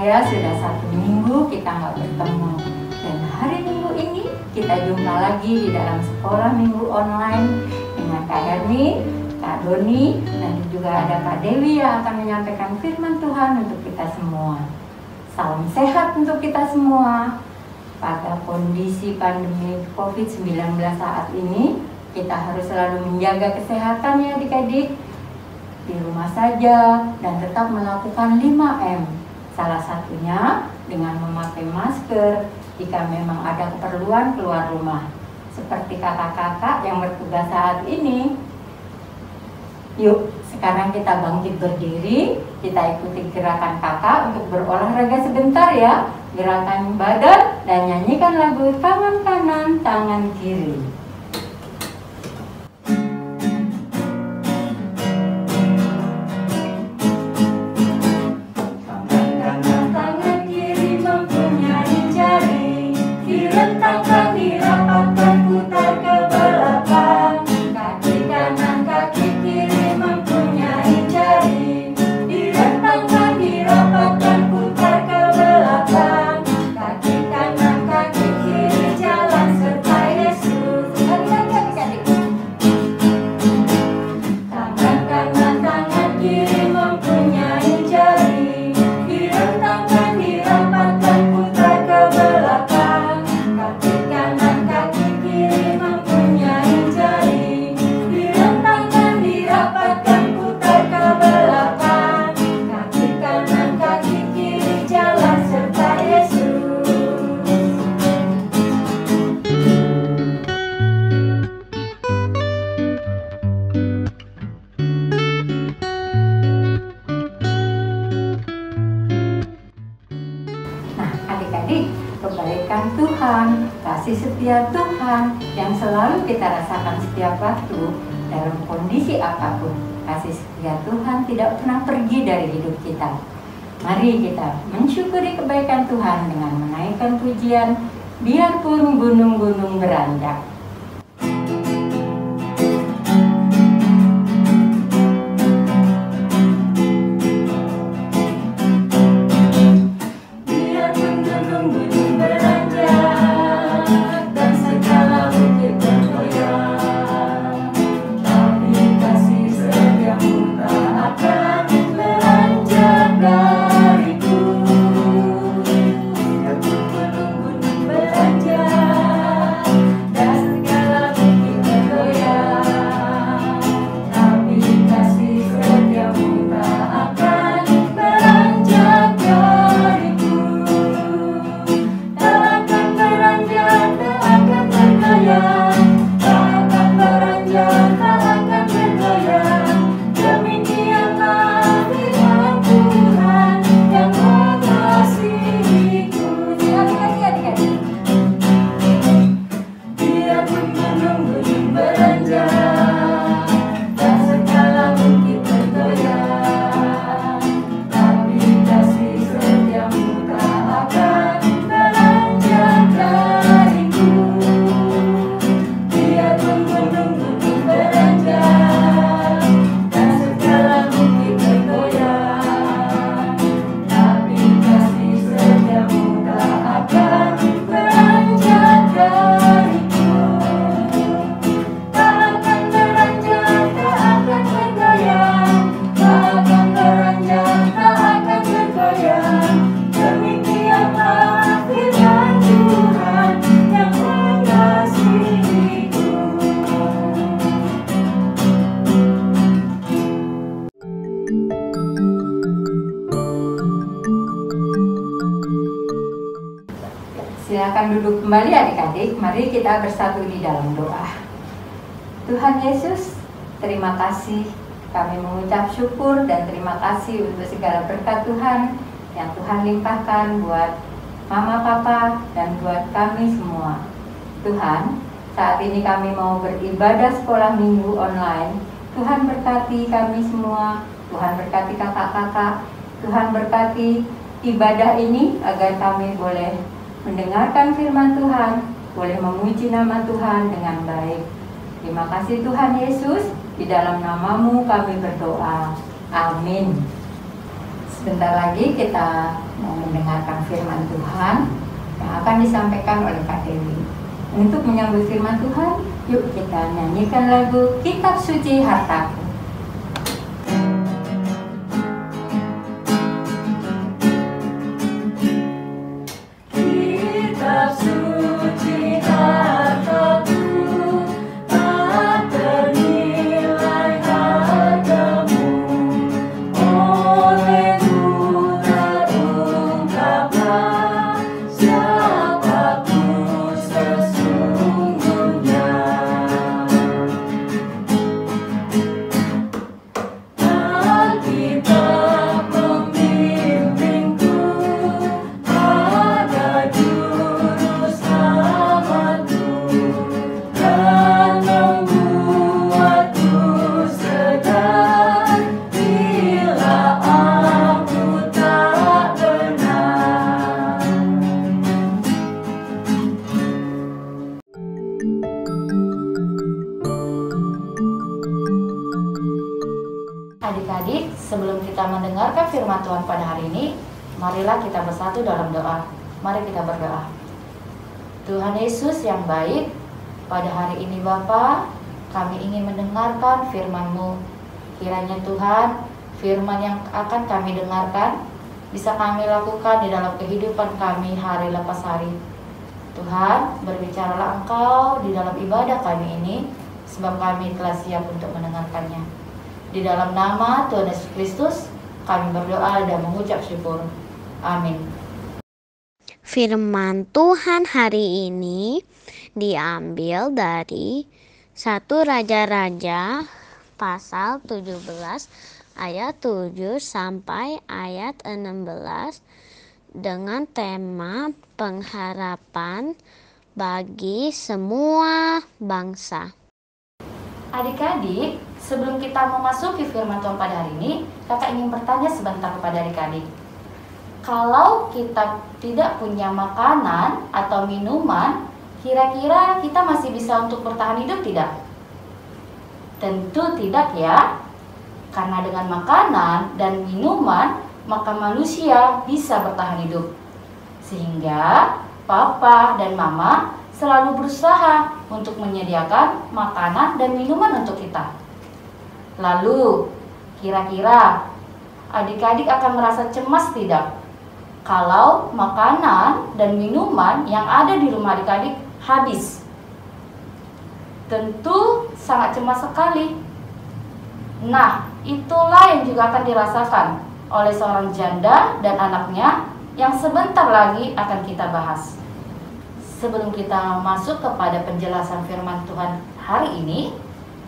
percaya sudah 1 minggu kita nggak bertemu. Dan hari Minggu ini kita jumpa lagi di dalam sekolah minggu online dengan Kak Herni, Kak Doni, dan juga ada Kak Dewi yang akan menyampaikan firman Tuhan untuk kita semua. Salam sehat untuk kita semua. Pada kondisi pandemi COVID-19 saat ini, kita harus selalu menjaga kesehatan ya adik-adik. Di rumah saja dan tetap melakukan 5M. Salah satunya dengan memakai masker jika memang ada keperluan keluar rumah. Seperti kakak-kakak yang bertugas saat ini. Yuk, sekarang kita bangkit berdiri. Kita ikuti gerakan kakak untuk berolahraga sebentar ya. Gerakan badan dan nyanyikan lagu tangan kanan, tangan kiri. Rentangkan, dirapatkan, putar ke belakang. Kaki kanan, kaki kiri mempunyai jari. Direntangkan, dirapatkan, putar ke belakang. Kaki kanan, kaki kiri jalan serta Yesus. Adik-adik. Tangan kanan, tangan kiri mempunyai jari. Direntangkan, dirapatkan, putar ke belakang. Kebaikan Tuhan, kasih setia Tuhan yang selalu kita rasakan setiap waktu dalam kondisi apapun. Kasih setia Tuhan tidak pernah pergi dari hidup kita. Mari kita mensyukuri kebaikan Tuhan dengan menaikkan pujian, biarpun gunung-gunung beranjak. Silakan duduk kembali adik-adik. Mari kita bersatu di dalam doa. Tuhan Yesus, terima kasih. Kami mengucap syukur dan terima kasih untuk segala berkat Tuhan yang Tuhan limpahkan buat Mama, Papa, dan buat kami semua. Tuhan, saat ini kami mau beribadah sekolah minggu online. Tuhan berkati kami semua. Tuhan berkati kakak-kakak. Tuhan berkati ibadah ini agar kami boleh mendengarkan firman Tuhan, boleh memuji nama Tuhan dengan baik. Terima kasih Tuhan Yesus, di dalam nama-Mu kami berdoa. Amin. Sebentar lagi kita mau mendengarkan firman Tuhan yang akan disampaikan oleh Kak Dewi. Untuk menyambut firman Tuhan, yuk kita nyanyikan lagu Kitab Suci Hartaku. Kitab suci hartaku, tak ternilai hargamu. Olehmu terungkaplah siapaku sesungguhnya. Alkitab membimbingku pada juru selamatku dan membuatku sedar bila aku tak benar. Adik-adik, sebelum kita mendengarkan firman Tuhan pada hari ini, marilah kita bersatu dalam doa. Mari kita berdoa. Tuhan Yesus yang baik, pada hari ini Bapa, kami ingin mendengarkan firman-Mu. Kiranya Tuhan, firman yang akan kami dengarkan bisa kami lakukan di dalam kehidupan kami hari lepas hari. Tuhan, berbicaralah Engkau di dalam ibadah kami ini, sebab kami telah siap untuk mendengarkannya. Di dalam nama Tuhan Yesus Kristus, kami berdoa dan mengucap syukur. Amin. Firman Tuhan hari ini diambil dari 1 Raja-Raja pasal 17 ayat 7 sampai ayat 16 dengan tema pengharapan bagi semua bangsa. Adik-adik, sebelum kita memasuki firman Tuhan pada hari ini, kakak ingin bertanya sebentar kepada adik-adik. Kalau kita tidak punya makanan atau minuman, kira-kira kita masih bisa untuk bertahan hidup tidak? Tentu tidak ya. Karena dengan makanan dan minuman, maka manusia bisa bertahan hidup. Sehingga papa dan mama selalu berusaha untuk menyediakan makanan dan minuman untuk kita. Lalu, kira-kira adik-adik akan merasa cemas tidak kalau makanan dan minuman yang ada di rumah adik-adik habis? Tentu sangat cemas sekali. Nah, itulah yang juga akan dirasakan oleh seorang janda dan anaknya yang sebentar lagi akan kita bahas. Sebelum kita masuk kepada penjelasan firman Tuhan hari ini,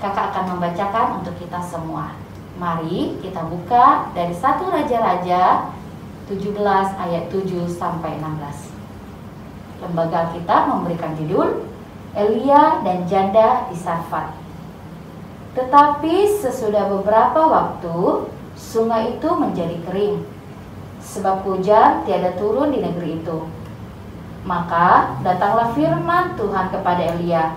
kakak akan membacakan untuk kita semua. Mari kita buka dari 1 Raja-Raja 17 ayat 7 sampai 16. Lembaga kita memberikan judul Elia dan Janda di Sarfat. Tetapi sesudah beberapa waktu, sungai itu menjadi kering, sebab hujan tiada turun di negeri itu. Maka datanglah firman Tuhan kepada Elia,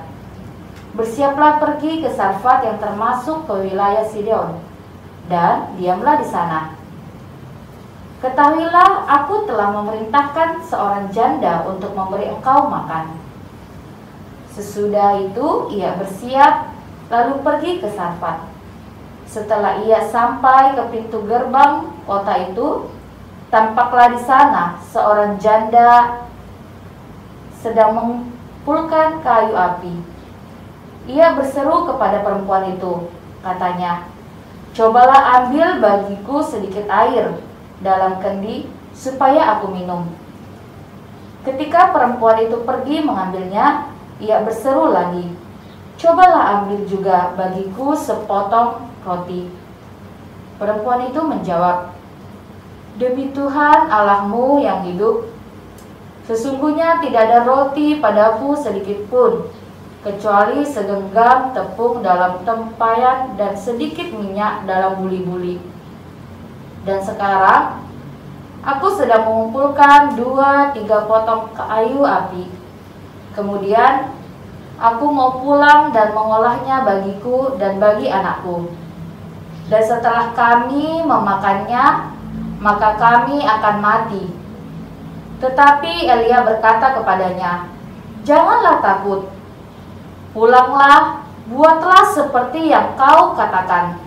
bersiaplah pergi ke Sarfat yang termasuk ke wilayah Sidon, dan diamlah di sana. Ketahuilah, aku telah memerintahkan seorang janda untuk memberi engkau makan. Sesudah itu ia bersiap, lalu pergi ke Sarfat. Setelah ia sampai ke pintu gerbang kota itu, tampaklah di sana seorang janda sedang mengumpulkan kayu api. Ia berseru kepada perempuan itu, katanya, cobalah ambil bagiku sedikit air dalam kendi supaya aku minum. Ketika perempuan itu pergi mengambilnya, ia berseru lagi, cobalah ambil juga bagiku sepotong roti. Perempuan itu menjawab, demi Tuhan Allahmu yang hidup, sesungguhnya tidak ada roti padaku sedikit pun, kecuali segenggam tepung dalam tempayan dan sedikit minyak dalam buli-buli. Dan sekarang aku sedang mengumpulkan 2-3 potong kayu api. Kemudian aku mau pulang dan mengolahnya bagiku dan bagi anakku. Dan setelah kami memakannya, maka kami akan mati." Tetapi Elia berkata kepadanya, "Janganlah takut. Pulanglah, buatlah seperti yang kau katakan.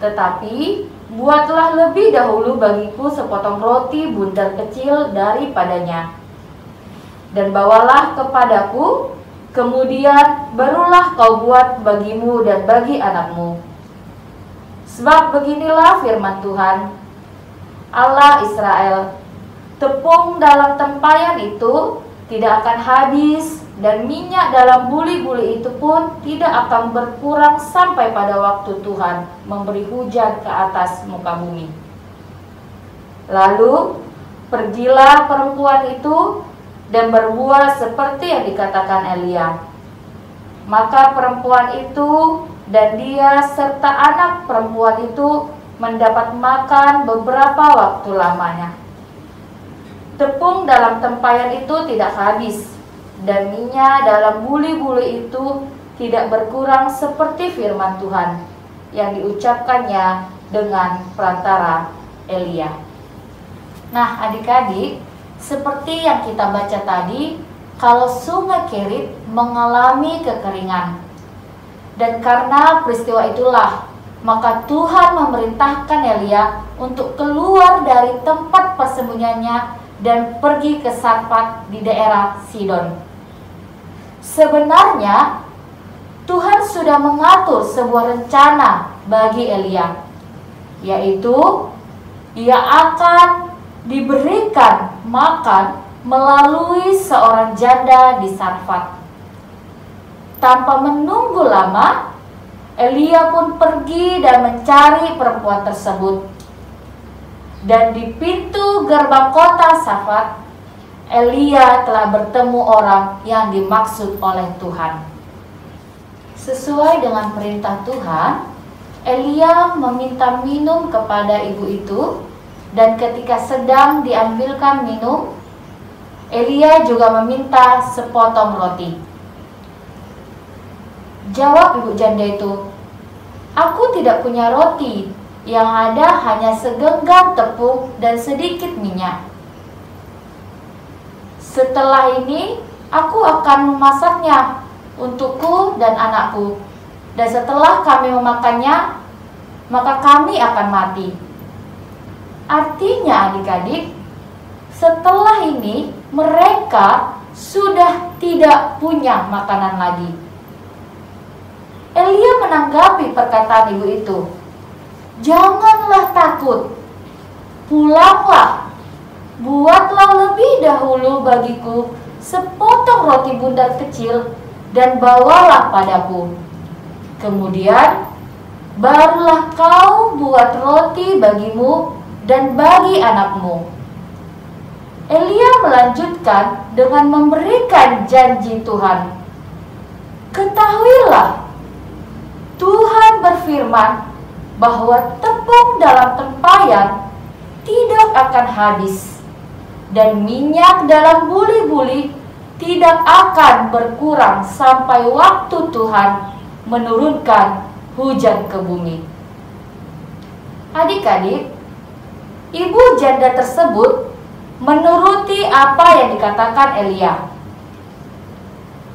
Tetapi buatlah lebih dahulu bagiku sepotong roti bundar kecil daripadanya, dan bawalah kepadaku, kemudian barulah kau buat bagimu dan bagi anakmu. Sebab beginilah firman Tuhan, Allah Israel, tepung dalam tempayan itu tidak akan habis, dan minyak dalam buli-buli itu pun tidak akan berkurang sampai pada waktu Tuhan memberi hujan ke atas muka bumi." Lalu pergilah perempuan itu dan berbuat seperti yang dikatakan Elia. Maka perempuan itu dan dia serta anak perempuan itu mendapat makan beberapa waktu lamanya. Tepung dalam tempayan itu tidak habis, dan minyak dalam buli-buli itu tidak berkurang seperti firman Tuhan yang diucapkannya dengan perantara Elia. Nah, adik-adik, seperti yang kita baca tadi, kalau sungai Kerit mengalami kekeringan, dan karena peristiwa itulah maka Tuhan memerintahkan Elia untuk keluar dari tempat persembunyiannya dan pergi ke Sarfat di daerah Sidon. Sebenarnya Tuhan sudah mengatur sebuah rencana bagi Elia, yaitu ia akan diberikan makan melalui seorang janda di Sarfat. Tanpa menunggu lama, Elia pun pergi dan mencari perempuan tersebut. Dan di pintu gerbang kota Sarfat, Elia telah bertemu orang yang dimaksud oleh Tuhan. Sesuai dengan perintah Tuhan, Elia meminta minum kepada ibu itu, dan ketika sedang diambilkan minum, Elia juga meminta sepotong roti. Jawab ibu janda itu, "Aku tidak punya roti, yang ada hanya segenggam tepung dan sedikit minyak. Setelah ini, aku akan memasaknya untukku dan anakku, dan setelah kami memakannya, maka kami akan mati." Artinya adik-adik, setelah ini mereka sudah tidak punya makanan lagi. Elia menanggapi perkataan ibu itu, "Janganlah takut, pulanglah, buatlah lebih dahulu bagiku sepotong roti bundar kecil dan bawalah padaku. Kemudian barulah kau buat roti bagimu dan bagi anakmu." Elia melanjutkan dengan memberikan janji Tuhan. "Ketahuilah, Tuhan berfirman bahwa tepung dalam tempayan tidak akan habis, dan minyak dalam buli-buli tidak akan berkurang sampai waktu Tuhan menurunkan hujan ke bumi." Adik-adik, ibu janda tersebut menuruti apa yang dikatakan Elia.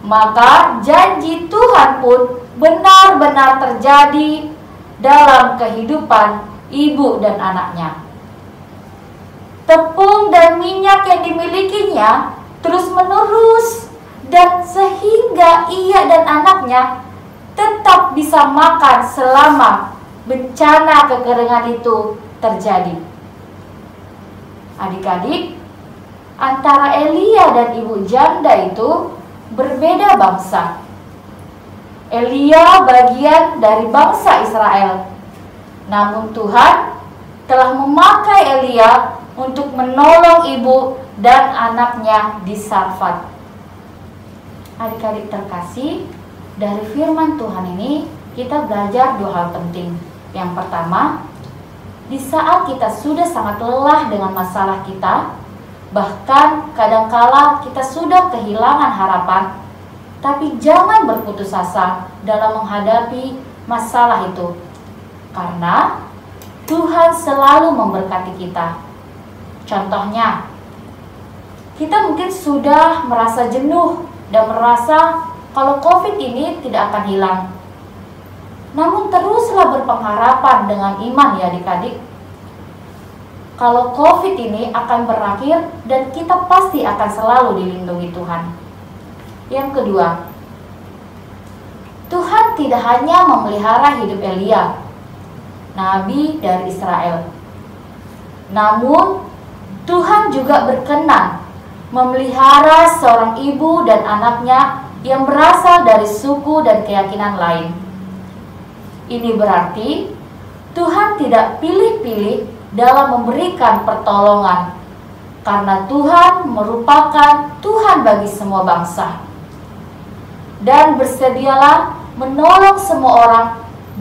Maka janji Tuhan pun benar-benar terjadi dalam kehidupan ibu dan anaknya. Tepung dan minyak yang dimilikinya terus-menerus, dan sehingga ia dan anaknya tetap bisa makan selama bencana kekeringan itu terjadi. Adik-adik, antara Elia dan ibu janda itu berbeda bangsa. Elia bagian dari bangsa Israel, namun Tuhan telah memakai Elia untuk menolong ibu dan anaknya di Sarfat. Adik-adik terkasih, dari firman Tuhan ini kita belajar dua hal penting. Yang pertama, di saat kita sudah sangat lelah dengan masalah kita, bahkan kadangkala kita sudah kehilangan harapan, tapi jangan berputus asa dalam menghadapi masalah itu. Karena Tuhan selalu memberkati kita. Contohnya, kita mungkin sudah merasa jenuh dan merasa kalau COVID ini tidak akan hilang. Namun teruslah berpengharapan dengan iman ya adik-adik. Kalau COVID ini akan berakhir dan kita pasti akan selalu dilindungi Tuhan. Yang kedua, Tuhan tidak hanya memelihara hidup Elia, nabi dari Israel. Namun, Tuhan juga berkenan memelihara seorang ibu dan anaknya yang berasal dari suku dan keyakinan lain. Ini berarti Tuhan tidak pilih-pilih dalam memberikan pertolongan, karena Tuhan merupakan Tuhan bagi semua bangsa. Dan bersedialah menolong semua orang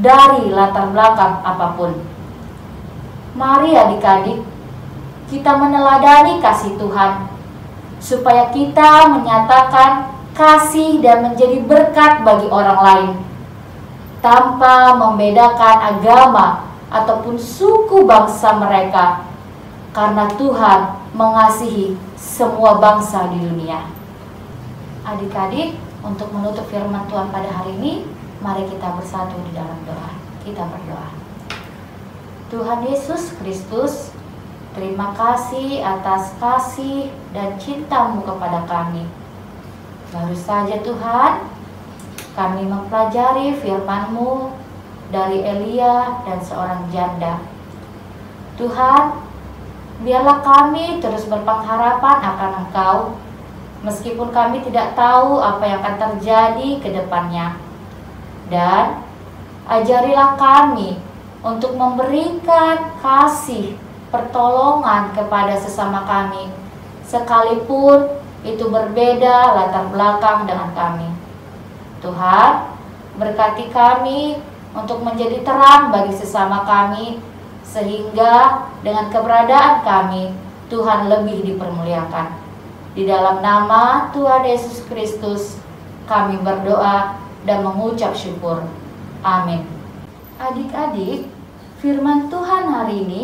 dari latar belakang apapun. Mari adik-adik, kita meneladani kasih Tuhan, supaya kita menyatakan kasih dan menjadi berkat bagi orang lain, tanpa membedakan agama ataupun suku bangsa mereka, karena Tuhan mengasihi semua bangsa di dunia. Adik-adik, untuk menutup firman Tuhan pada hari ini, mari kita bersatu di dalam doa. Kita berdoa. Tuhan Yesus Kristus, terima kasih atas kasih dan cinta-Mu kepada kami. Baru saja Tuhan, kami mempelajari firman-Mu dari Elia dan seorang janda. Tuhan, biarlah kami terus berpengharapan akan Engkau, meskipun kami tidak tahu apa yang akan terjadi ke depannya. Dan ajarilah kami untuk memberikan kasih pertolongan kepada sesama kami, sekalipun itu berbeda latar belakang dengan kami. Tuhan, berkati kami untuk menjadi terang bagi sesama kami, sehingga dengan keberadaan kami, Tuhan lebih dipermuliakan. Di dalam nama Tuhan Yesus Kristus, kami berdoa dan mengucap syukur. Amin. Adik-adik, firman Tuhan hari ini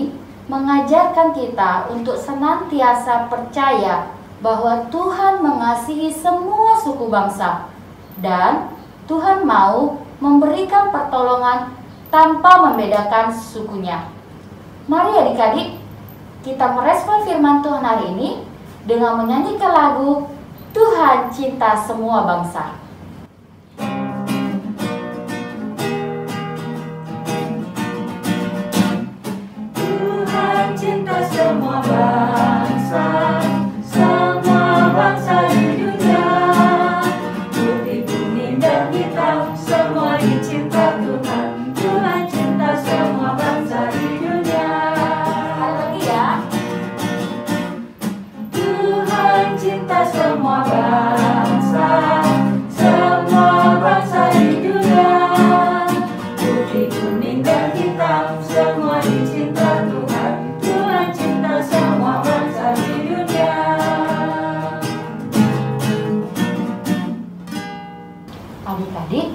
mengajarkan kita untuk senantiasa percaya bahwa Tuhan mengasihi semua suku bangsa, dan Tuhan mau memberikan pertolongan tanpa membedakan sukunya. Mari adik-adik, kita merespon firman Tuhan hari ini dengan menyanyikan lagu Tuhan Cinta Semua Bangsa. Tuhan cinta semua bangsa, semua bangsa di dunia. Putih, kuning, dan hitam, semua dicinta Tuhan. Tuhan cinta semua bangsa di dunia. Lagi ya. Tuhan cinta semua bangsa, semua bangsa di dunia. Putih, kuning, dan hitam, semua dicinta Tuhan. Tuhan cinta semua bangsa di dunia. Adik-adik,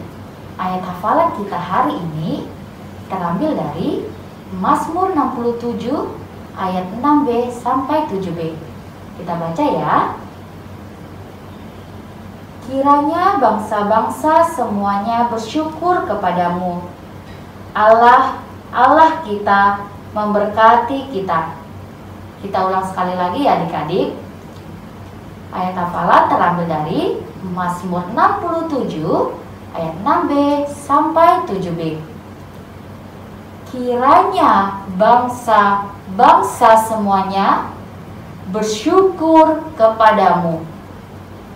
ayat hafalan kita hari ini terambil dari Mazmur 67 ayat 6b sampai 7b. Kita baca ya. Kiranya bangsa-bangsa semuanya bersyukur kepadamu. Allah, Allah kita memberkati kita. Kita ulang sekali lagi ya adik-adik. Ayat hafalan terambil dari Mazmur 67 ayat 6b sampai 7b. Kiranya bangsa-bangsa semuanya bersyukur kepadamu.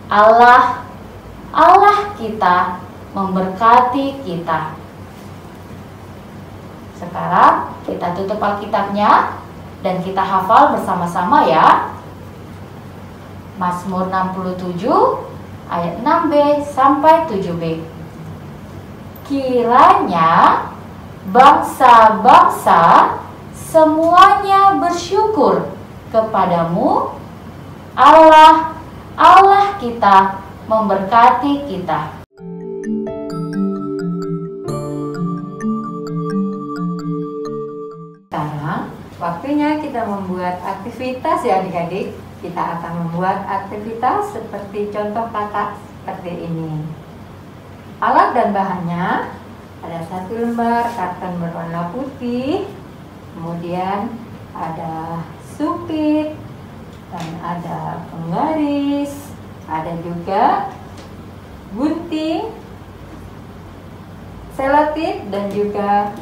Allah, Allah kita memberkati kita. Sekarang kita tutup Alkitabnya dan kita hafal bersama-sama ya. Mazmur 67 ayat 6b sampai 7b. Kiranya bangsa-bangsa semuanya bersyukur kepadamu. Allah, Allah kita memberkati kita. waktunya kita membuat aktivitas ya adik-adik. Kita akan membuat aktivitas seperti contoh kakak seperti ini. Alat dan bahannya ada 1 lembar karton berwarna putih, kemudian ada supit, dan ada penggaris, ada juga gunting, selotip, dan juga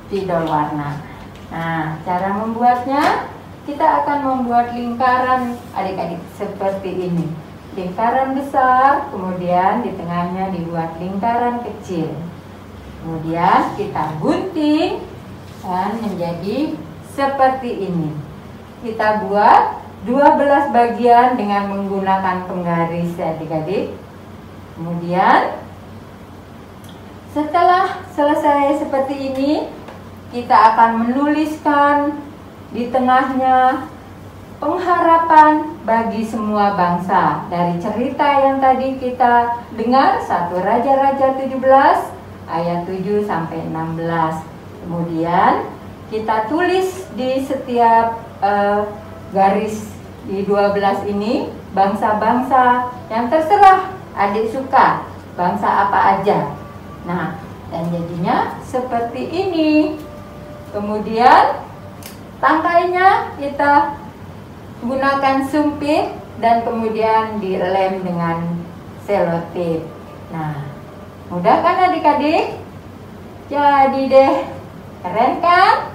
spidol warna. Nah, cara membuatnya, kita akan membuat lingkaran adik-adik seperti ini. Lingkaran besar, kemudian di tengahnya dibuat lingkaran kecil. Kemudian kita gunting dan menjadi seperti ini. Kita buat 12 bagian dengan menggunakan penggaris ya adik-adik. Kemudian setelah selesai seperti ini, kita akan menuliskan di tengahnya pengharapan bagi semua bangsa. Dari cerita yang tadi kita dengar, 1 Raja-Raja 17 ayat 7 sampai 16. Kemudian kita tulis di setiap garis di 12 ini bangsa-bangsa yang terserah adik suka, bangsa apa aja. Nah, dan jadinya seperti ini. Kemudian tangkainya kita gunakan sumpit dan kemudian dilem dengan selotip. Nah, mudah kan adik-adik? Jadi deh, keren kan?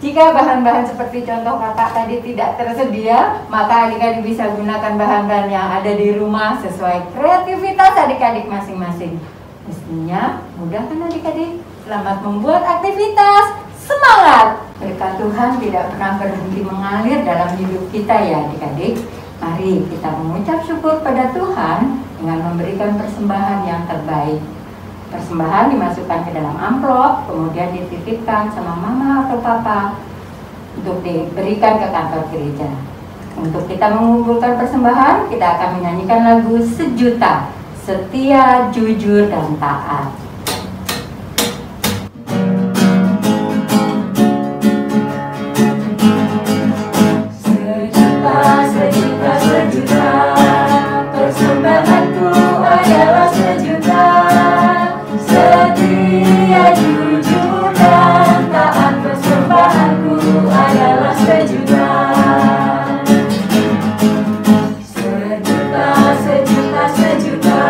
Jika bahan-bahan seperti contoh kakak tadi tidak tersedia, maka adik-adik bisa gunakan bahan-bahan yang ada di rumah sesuai kreativitas adik-adik masing-masing. Mestinya mudah kan adik-adik? Selamat membuat aktivitas, semangat! Berkat Tuhan tidak pernah berhenti mengalir dalam hidup kita ya adik-adik. Mari kita mengucap syukur pada Tuhan dengan memberikan persembahan yang terbaik. Persembahan dimasukkan ke dalam amplop, kemudian dititipkan sama mama atau papa untuk diberikan ke kantor gereja. Untuk kita mengumpulkan persembahan, kita akan menyanyikan lagu Sejuta, Setia, Jujur, dan Taat. Sejuta, sejuta, sejuta, persembahanku adalah sejuta. Setia, jujur, dan taat, persembahanku adalah sejuta. Sejuta, sejuta, sejuta,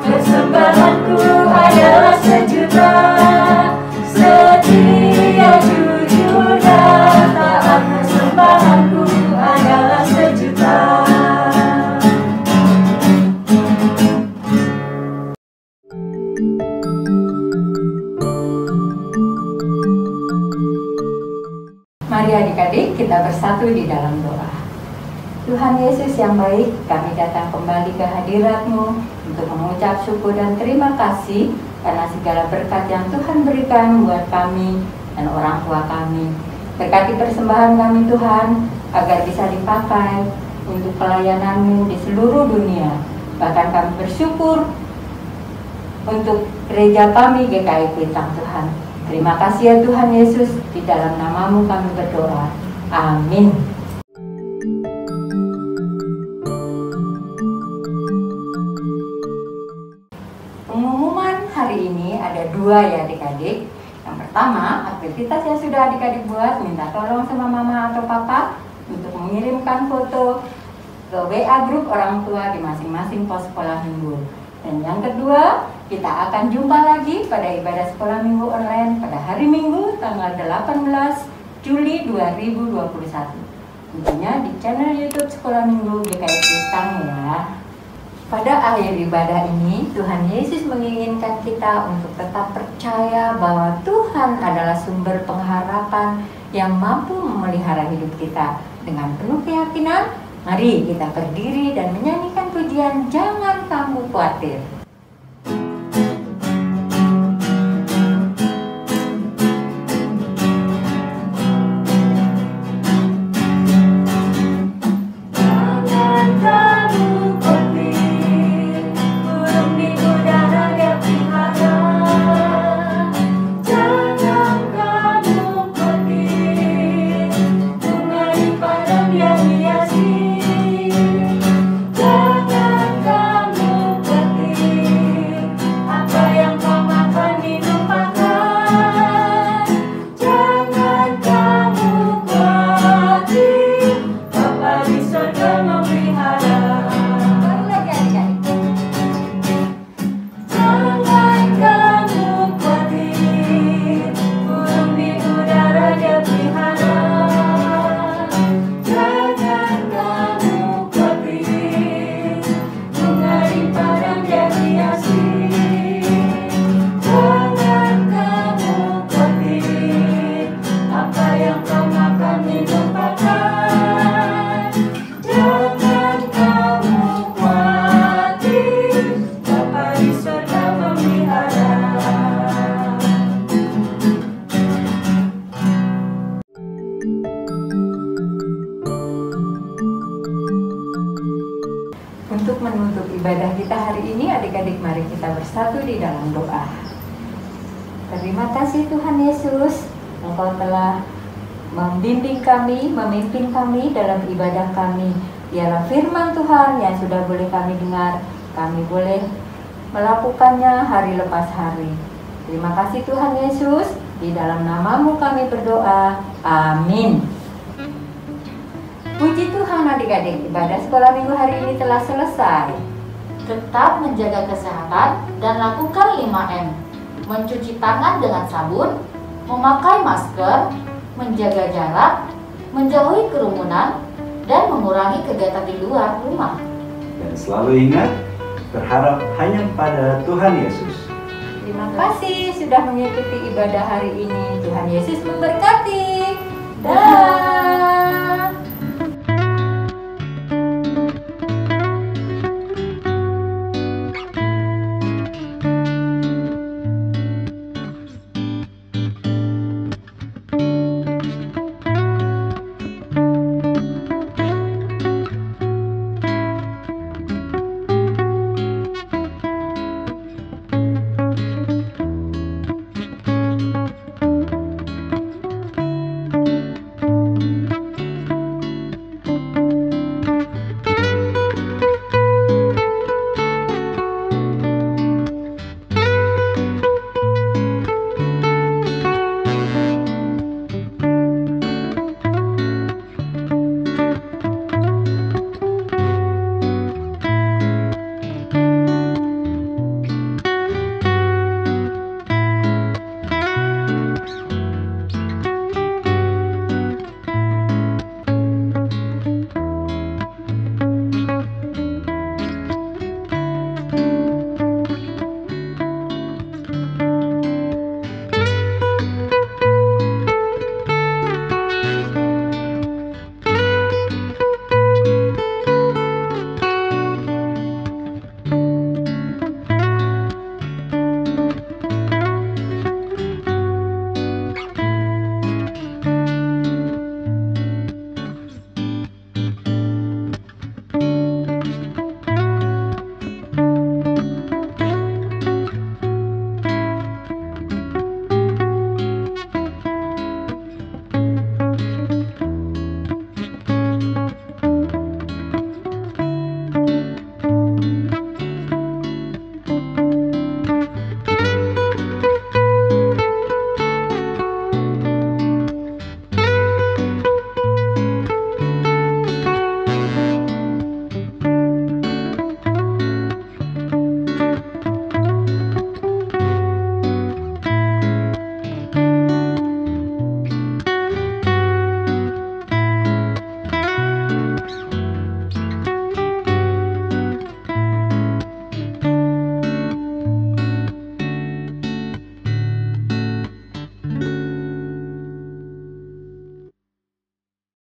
persembahanku adalah sejuta. Setia, jujur, dan taat, persembahanku adalah sejuta. Mari adik-adik kita bersatu di dalam doa. Tuhan Yesus yang baik, kami datang kembali ke hadirat-Mu untuk mengucap syukur dan terima kasih karena segala berkat yang Tuhan berikan buat kami dan orang tua kami. Berkati persembahan kami Tuhan, agar bisa dipakai untuk pelayanan-Mu di seluruh dunia. Bahkan kami bersyukur untuk gereja kami GKI Kuitang Tuhan. Terima kasih ya Tuhan Yesus, di dalam nama-Mu kami berdoa. Amin. Pengumuman hari ini ada 2 ya adik-adik. Yang pertama, aktivitas yang sudah adik-adik buat, minta tolong sama mama atau papa untuk mengirimkan foto ke WA grup orang tua di masing-masing pos sekolah minggu. Dan yang kedua, kita akan jumpa lagi pada ibadah sekolah minggu online pada hari Minggu tanggal 18 Juli 2021. Tentunya di channel YouTube Sekolah Minggu GKI Kuitang ya. Pada akhir ibadah ini, Tuhan Yesus menginginkan kita untuk tetap percaya bahwa Tuhan adalah sumber pengharapan yang mampu memelihara hidup kita. Dengan penuh keyakinan, mari kita berdiri dan menyanyikan pujian Jangan Kamu Khawatir. Jangan kamu khawatir. untuk menutup ibadah kita hari ini, adik-adik mari kita bersatu di dalam doa. Terima kasih Tuhan Yesus, Engkau telah membimbing kami, memimpin kami dalam ibadah kami. Biarlah firman Tuhan yang sudah boleh kami dengar, kami boleh melakukannya hari lepas hari. Terima kasih Tuhan Yesus, di dalam nama-Mu kami berdoa. Amin. Puji Tuhan adik-adik, ibadah sekolah minggu hari ini telah selesai. Tetap menjaga kesehatan dan lakukan 5M. Mencuci tangan dengan sabun, memakai masker, menjaga jarak, menjauhi kerumunan, dan mengurangi kegiatan di luar rumah. Dan selalu ingat, berharap hanya pada Tuhan Yesus. Terima kasih sudah mengikuti ibadah hari ini. Tuhan Yesus memberkati.